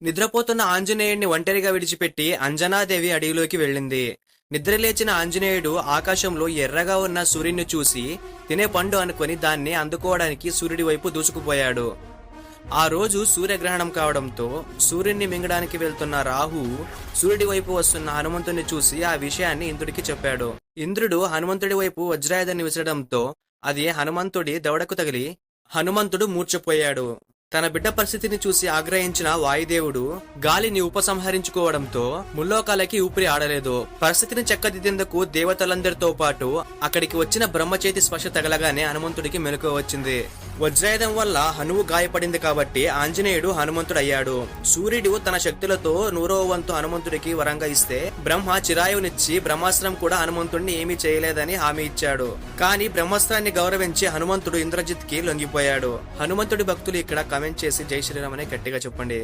నిద్రపోతున్న ఆంజనేయుడిని ఒంటరిగా విడిచిపెట్టి అంజనాదేవి అడవిలోకి వెళ్ళింది. నిద్రలేచిన ఆంజనేయుడు ఆకాశంలో ఎర్రగా ఉన్న సూర్యుని చూసి తినే పండు అనుకుని దాన్ని అందుకోవడానికి సూర్యుడి వైపు దూసుకుపోయాడు. ఆ రోజు సూర్యగ్రహణం కావడంతో సూర్యుడిని మింగడానికి వెళ్తున్న రాహువు సూర్యుడి వైపు వస్తున్న హనుమంతుడిని చూసి ఆ విషయాన్ని ఇంద్రుడికి చెప్పాడు. ఇంద్రుడు హనుమంతుడి వైపు వజ్రాయుధాన్ని విసరడంతో అది హనుమంతుడి దవడకు తగిలి హనుమంతుడు మూర్ఛపోయాడు. తన బిడ్డ పరిస్థితిని చూసి ఆగ్రహించిన వాయుదేవుడు గాలిని ఉపసంహరించుకోవడంతో ముల్లోకాలకి ఊపిరి ఆడలేదు. పరిస్థితిని చక్కదిద్దేందుకు దేవతలందరితో పాటు అక్కడికి వచ్చిన బ్రహ్మచేతి స్పర్శ తగలగానే హనుమంతుడికి మెలకువ వచ్చింది. వజ్రాయుధం వల్ల హనువు గాయపడింది కాబట్టి ఆంజనేయుడు హనుమంతుడు అయ్యాడు. సూర్యుడు తన శక్తులతో 100వ వంతు హనుమంతుడికి వరంగా ఇస్తే బ్రహ్మ చిరాయునిచ్చి బ్రహ్మాస్త్రం కూడా హనుమంతుడిని ఏమీ చేయలేదని హామీ ఇచ్చాడు. కానీ బ్రహ్మాస్త్రాన్ని గౌరవించి హనుమంతుడు ఇంద్రజిత్ కి లొంగిపోయాడు. హనుమంతుడి భక్తులు ఇక్కడ కమెంట్ చేసి జై శ్రీరామ్ అని గట్టిగా చెప్పండి.